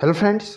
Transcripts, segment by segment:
Hello friends.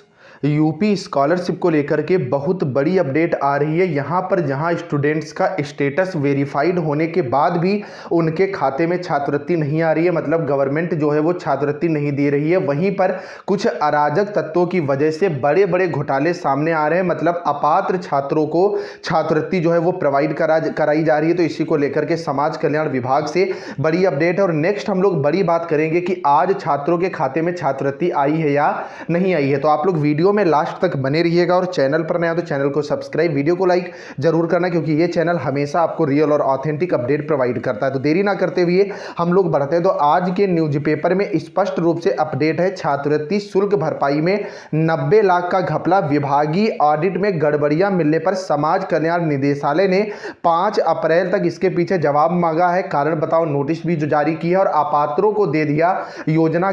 UP scholarship को लेकर के बहुत बड़ी अपडेट आ रही है। यहाँ पर जहाँ स्टूडेंट्स का स्टेटस वेरीफाइड होने के बाद भी उनके खाते में छात्रवृत्ति नहीं आ रही है, मतलब गवर्नमेंट जो है वो छात्रवृत्ति नहीं दे रही है। वहीं पर कुछ अराजक तत्वों की वजह से बड़े बड़े घोटाले सामने आ रहे हैं, मतलब अपात्र छात्रों को छात्रवृत्ति जो है वो प्रोवाइड कराई जा रही है। तो इसी को लेकर के समाज कल्याण विभाग से बड़ी अपडेट है। और नेक्स्ट हम लोग बड़ी बात करेंगे कि आज छात्रों के खाते में छात्रवृत्ति आई है या नहीं आई है। तो आप लोग वीडियो में लास्ट तक बने रहिएगा और चैनल पर नया तो चैनल को सब्सक्राइब, वीडियो को लाइक जरूर करना, क्योंकि ये चैनल हमेशा आपको रियल और ऑथेंटिक अपडेट प्रोवाइड करता है। तो देरी ना करते हुए हम लोग बढ़ते हैं। तो आज के न्यूज़पेपर में स्पष्ट रूप से अपडेट है, छात्रवृत्ति शुल्क भरपाई में 90 लाख का घपला, विभागीय ऑडिट में गड़बड़ियां मिलने पर समाज कल्याण निदेशालय ने 5 अप्रैल तक इसके पीछे जवाब मांगा है। कारण बताओ नोटिस भी जो जारी की है और अपात्रों को दे दिया योजना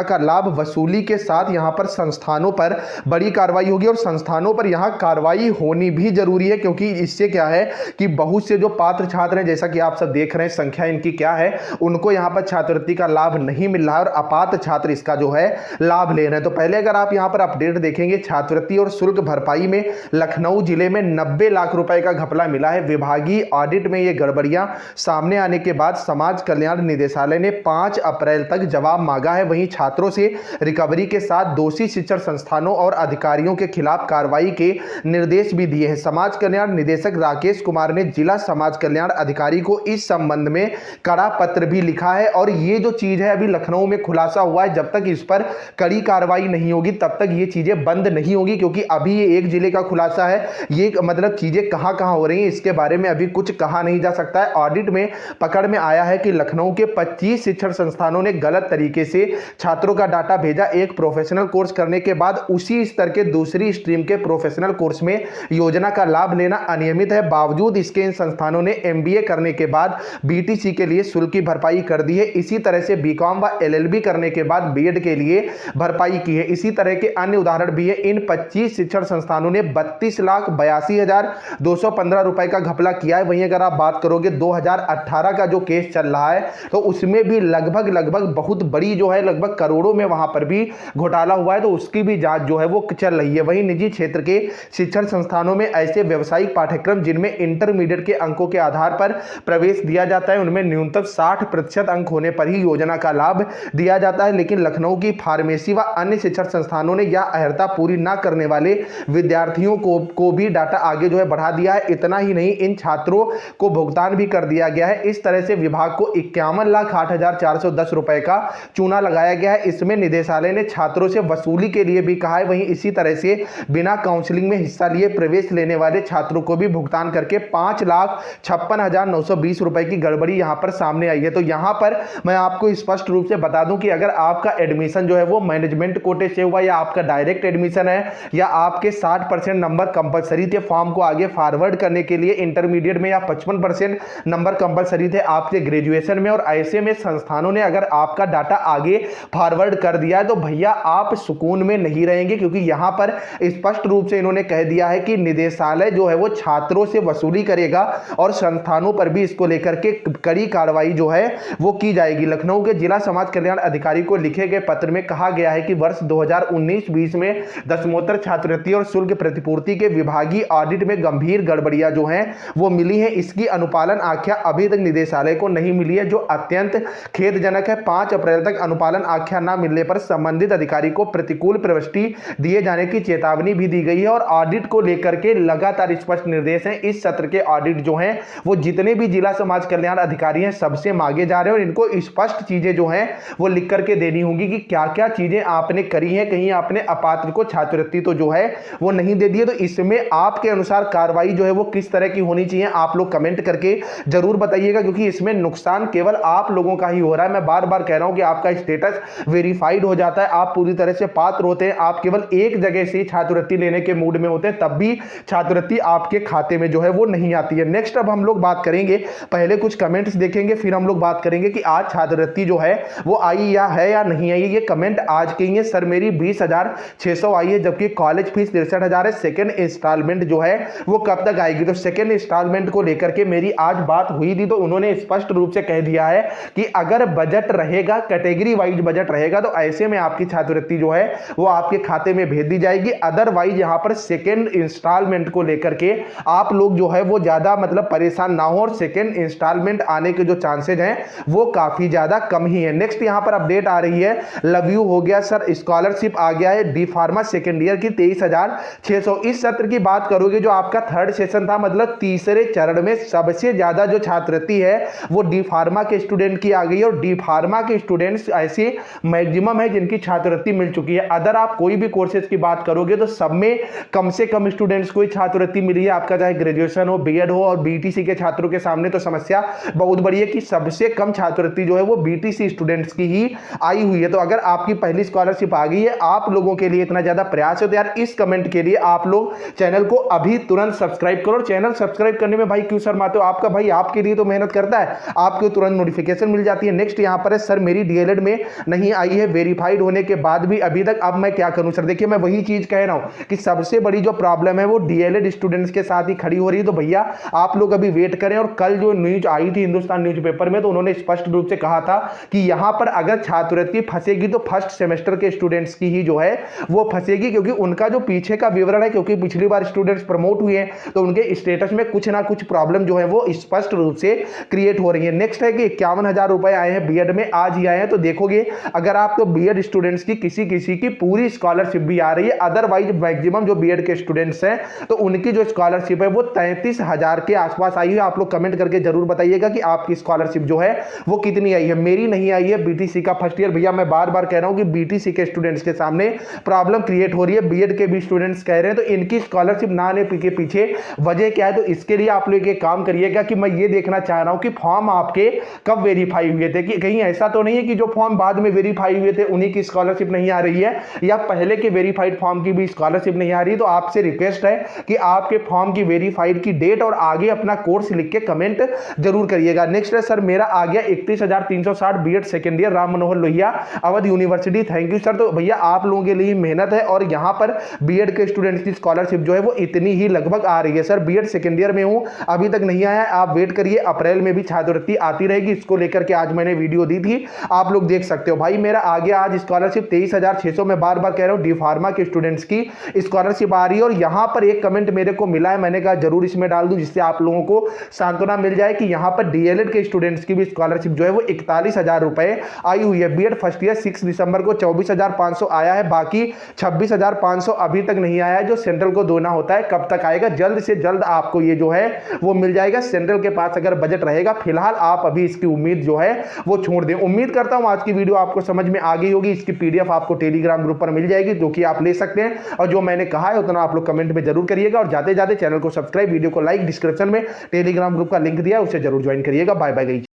का लाभ। वसूली के साथ यहां पर संस्थानों पर बड़ी कार्रवाई होगी और संस्थानों पर यहां कार्रवाई होनी भी जरूरी है, क्योंकि इससे क्या है कि बहुत से जो पात्र छात्र हैं, जैसा कि आप सब देख रहे हैं संख्या इनकी क्या है, उनको यहां पर छात्रवृत्ति का लाभ नहीं मिल रहा है और अपात्र छात्र इसका जो है लाभ ले रहे हैं। तो पहले अगर आप यहां पर अपडेट देखेंगे, छात्रवृत्ति और शुल्क भरपाई में लखनऊ जिले में 90 लाख रुपए का घपला मिला है। विभागीय ऑडिट में ये गड़बड़ियां सामने आने के बाद समाज कल्याण निदेशालय ने 5 अप्रैल तक जवाब मांगा है। वहीं छात्रों से रिकवरी के साथ दोषी शिक्षण संस्थानों और अधिकारियों के खिलाफ कार्रवाई के निर्देश भी दिए हैं। समाज कल्याण निदेशक राकेश कुमार ने जिला समाज कल्याण अधिकारी को इस संबंध में कड़ा पत्र भी लिखा है। और ये जो चीज है अभी लखनऊ में खुलासा हुआ है, जब तक इस पर कड़ी कार्रवाई नहीं होगी तब तक ये चीजें बंद नहीं होगी, क्योंकि अभी ये एक जिले का खुलासा है। ये मतलब चीजें कहां कहां हो रही हैं इसके बारे में अभी कुछ कहा नहीं जा सकता है। ऑडिट में पकड़ में आया है कि लखनऊ के 25 शिक्षण संस्थानों ने गलत तरीके से छात्रों का डाटा भेजा। एक प्रोफेशनल कोर्स करने के बाद उसी स्तर के दूसरी स्ट्रीम के प्रोफेशनल कोर्स में योजना का लाभ लेना अनियमित है। बावजूद इसके इन संस्थानों ने एमबीए करने के बाद बीटीसी के लिए शुल्क की भरपाई कर दी है। इसी तरह से बीकॉम व एलएलबी करने के बाद बीएड के लिए भरपाई की है। इसी तरह के अन्य उदाहरण भी है। इन 25 शिक्षण संस्थानों ने 32,82,215 रुपए का घपला किया है। वहीं अगर आप बात करोगे 2018 का जो केस चल रहा है तो उसमें भी लगभग बहुत बड़ी जो है लगभग करोड़ों में वहां पर भी घोटाला हुआ है, तो उसकी भी जांच जो है वो चल रही है। वहीं निजी क्षेत्र के शिक्षण संस्थानों में ऐसे व्यावसायिक पाठ्यक्रम जिनमें इंटरमीडिएट के अंकों के आधार पर प्रवेश दिया जाता है, उनमें न्यूनतम 60% अंक होने पर ही योजना का लाभ दिया जाता है। लेकिन लखनऊ की फार्मेसी व अन्य शिक्षण संस्थानों ने यह अर्हता पूरी न करने वाले विद्यार्थियों को भी डाटा आगे जो है बढ़ा दिया है। इतना ही नहीं, इन छात्रों को भुगतान भी कर दिया गया है। इस तरह से विभाग को 51,08,410 रुपए का चूना लगाया गया है। इसमें निदेशालय ने छात्रों से वसूली के लिए भी कहा है। वहीं इसी तरह से बिना काउंसलिंग में हिस्सा लिए प्रवेश लेने वाले छात्रों को भी भुगतान करके 5,56,920 रुपए की गड़बड़ी यहां पर सामने आई है। तो यहां पर मैं आपको स्पष्ट रूप से बता दूं कि अगर आपका एडमिशन जो है वो मैनेजमेंट कोटे से हुआ या आपका डायरेक्ट एडमिशन है या आपके 60% नंबर कंपलसरी थे फॉर्म को आगे फॉरवर्ड करने के लिए इंटरमीडिएट में, या 55% नंबर कंपलसरी थे आपके ग्रेजुएशन में, और ऐसे में संस्थानों ने अगर आपका डाटा आगे फॉरवर्ड कर दिया है तो भैया आप सुकून में नहीं रहेंगे, क्योंकि यहां पर स्पष्ट रूप से इन्होंने कह दिया है कि निदेशालय जो है वो छात्रों से वसूली करेगा और संस्थानों पर भी इसको लेकर के कड़ी कार्रवाई जो है वो की जाएगी। लखनऊ के जिला समाज कल्याण अधिकारी को लिखे गए पत्र में कहा गया है कि वर्ष 2019-20 में दसमोत्तर छात्रवृत्ति और शुल्क प्रतिपूर्ति के विभागीय ऑडिट में गंभीर गड़बड़ियां जो हैं वो मिली है। इसकी अनुपालन आख्या अभी तक निदेशालय को नहीं मिली है, जो अत्यंत खेदजनक है। 5 अप्रैल तक अनुपालन आख्या न मिलने पर संबंधित अधिकारी को प्रतिकूल प्रविष्टि दिए जाने की चेतावनी भी दी गई है। और ऑडिट को लेकर के लगातार स्पष्ट निर्देश हैं। इस सत्र के ऑडिट जो हैं वो जितने भी जिला समाज कल्याण अधिकारी हैं सबसे मांगे जा रहे हैं और इनको स्पष्ट चीजें जो हैं वो लिख करके देनी होंगी कि क्या क्या चीजें आपने करी हैं। कहीं आपने अपात्र को छात्रवृत्ति तो जो है वो नहीं दे दी है, तो इसमें आपके अनुसार कार्रवाई जो है वो किस तरह की होनी चाहिए आप लोग कमेंट करके जरूर बताइएगा, क्योंकि इसमें नुकसान केवल आप लोगों का ही हो रहा है। मैं बार बार कह रहा हूं कि आपका स्टेटस वेरीफाइड हो जाता है, आप पूरी तरह से पात्र होते हैं, आप केवल एक जगह से छात्रवृत्ति लेने के मूड में होते हैं, तब भी छात्रवृत्ति आपके खाते में जो है वो नहीं आती है। नेक्स्ट अब हम लोग बात करेंगे, पहले कुछ कमेंट्स देखेंगे फिर हम लोग बात करेंगे कि आज छात्रवृत्ति जो है वो आई या है या नहीं आई। ये कमेंट आज के ही है, सर मेरी 20,600 आई है जबकि कॉलेज फीस 63,000 है, सेकेंड इंस्टॉलमेंट जो है वो कब तक आएगी। तो सेकेंड इंस्टॉलमेंट को लेकर के मेरी आज बात हुई थी, तो उन्होंने स्पष्ट रूप से कह दिया है कि अगर बजट रहेगा, कैटेगरी वाइज बजट रहेगा, तो ऐसे में आपकी छात्रवृत्ति जो है वो आपके खाते में भेज दी जाएगी। अदरवाइज यहाँ पर सेकेंड इंस्टॉलमेंट को लेकर के आप लोग जो है वो ज़्यादा मतलब परेशान ना हो, और सेकेंड इंस्टॉलमेंट आने के जो चांसेज हैं वो काफ़ी ज़्यादा कम ही है। नेक्स्ट यहाँ पर अपडेट आ रही है, लव यू हो गया सर, स्कॉलरशिप आ गया है डी फार्मा सेकेंड ईयर की 23,600। इस सत्र की बात करोगे जो आपका थर्ड सेशन था, मतलब तीसरे चरण में सबसे ज़्यादा जो छात्रवृत्ति है वो डी फार्मा के स्टूडेंट की आ गई है, और डी फार्मा के स्टूडेंट्स ऐसे मैक्सिमम है जिनकी छात्रवृत्ति मिल चुकी है। अदर आप कोई भी कोर्सेज की बात करोगे तो सब में कम से कम स्टूडेंट्स को छात्रवृत्ति मिली है। आपका चाहे ग्रेजुएशन हो, बीएड हो, और बीटीसी के छात्रों के सामने तो समस्या बहुत बड़ी है कि सबसे कम छात्रवृत्ति जो है वो बीटीसी स्टूडेंट्स की ही आई हुई है। तो अगर आपकी पहली स्कॉलरशिप आ गई है, आप लोगों के लिए इतना ज्यादा प्रयास है, तो यार इस कमेंट के लिए आप लोग चैनल को अभी तुरंत सब्सक्राइब करो। चैनल सब्सक्राइब करने में भाई क्यों शर्माते हो, आपका भाई आपके लिए तो मेहनत करता है, आपको तुरंत नोटिफिकेशन मिल जाती है। नेक्स्ट यहां पर है, सर मेरी डीएलएड में नहीं आई है वेरीफाइड होने के बाद भी अभी तक, अब मैं क्या करूं सर। देखिए मैं वही चीज कह रहा हूं कि सबसे बड़ी जो प्रॉब्लम है वो डीएलएड स्टूडेंट्स के साथ ही खड़ी हो रही है। तो भैया आप लोग अभी वेट करें। और कल जो न्यूज आई थी हिंदुस्तान न्यूज़पेपर में, तो उन्होंने स्पष्ट रूप से कहा था कि यहां पर अगर छात्रवृत्ति फंसेगी तो फर्स्ट सेमेस्टर के स्टूडेंट्स की ही जो है वो फंसेगी, क्योंकि उनका जो पीछे का विवरण है, क्योंकि पिछली बार स्टूडेंट्स प्रमोट हुए हैं तो उनके स्टेटस में कुछ ना कुछ प्रॉब्लम जो है वो स्पष्ट रूप से क्रिएट हो रही है। नेक्स्ट है कि 51,000 रुपए आए हैं बीएड में, आज ही आए हैं। तो देखोगे अगर आप तो बीएड स्टूडेंट्स की किसी किसी की पूरी स्कॉलरशिप भी आ रही है, अदरवाइज मैक्सिमम जो बीएड के स्टूडेंट्स हैं तो उनकी जो स्कॉलरशिप है वो 33,000 के आसपास आई है। आप लोग कमेंट करके जरूर बताइएगा कि आपकी स्कॉलरशिप जो है वो कितनी आई है। मेरी नहीं आई है बीटीसी का फर्स्ट ईयर। भैया मैं बार बार कह रहा हूं कि बीटीसी के स्टूडेंट्स के सामने प्रॉब्लम क्रिएट हो रही है, बीएड के भी स्टूडेंट्स कह रहे हैं। तो इनकी स्कॉलरशिप ना आने के पीछे वजह क्या है, तो इसके लिए आप लोग एक काम करिएगा कि मैं ये देखना चाह रहा हूं कि फॉर्म आपके कब वेरीफाई हुए थे, कि कहीं ऐसा तो नहीं है कि जो फॉर्म बाद में वेरीफाई हुए थे उन्हीं की स्कॉलरशिप नहीं आ रही है, या पहले के वेरीफाइड फॉर्म की भी स्कॉलरशिप नहीं आ रही। तो आपसे रिक्वेस्ट है कि आपके फॉर्म की वेरीफाइड की डेट और आगे अपना कोर्स लिख के कमेंट जरूर करिएगा। नेक्स्ट है, सर मेरा आ गया 31,360 B Ed second year Ram Manohar Lohia Awadh university, thank you sir. तो भैया आप लोगों के लिए मेहनत है, और यहां पर बीएड के स्टूडेंट्स की स्कॉलरशिप जो है वो इतनी ही लगभग आ रही है। सर बीएड सेकेंड ईयर में हूं, अभी तक नहीं आया, आप वेट करिए, अप्रैल में भी छात्रवृत्ति आती रहेगी। इसको लेकर के आज मैंने वीडियो दी थी, आप लोग देख सकते हो। भाई मेरा आ गया आज स्कॉलरशिप 23,600। मैं बार बार कह रहा हूं डी फार्मा के स्टूडेंट्स की स्कॉलरशिप आ रही है। और यहां पर एक कमेंट मेरे को मिला है, मैंने कहा जरूर इसमें डाल दूं जिससे आप लोगों को सांत्वना मिल जाए कि यहां पर डीएलएड के स्टूडेंट्स की भी स्कॉलरशिप जो है वो 41,000 रुपए आई हुई है। बीएड फर्स्ट ईयर 6 दिसंबर को 24,500 आया है, बाकी 26,500 अभी तक नहीं आया है, जो सेंट्रल को देना होता है। कब तक आएगा, जल्द से जल्द आपको ये जो है वो मिल जाएगा। सेंट्रल के पास अगर बजट रहेगा, फिलहाल आप अभी इसकी उम्मीद जो है वो छोड़ दें। उम्मीद करता हूं आज की वीडियो आपको समझ में आ गई होगी। इसकी पीडीएफ आपको टेलीग्राम ग्रुप पर मिल जाएगी, जो कि आप ले सकते हैं, और जो मैंने कहा है उतना आप लोग कमेंट में जरूर करिएगा। और जाते जाते चैनल को सब्सक्राइब, वीडियो को लाइक, डिस्क्रिप्शन में टेलीग्राम ग्रुप का लिंक दिया है उसे जरूर ज्वाइन करिएगा। Bye bye.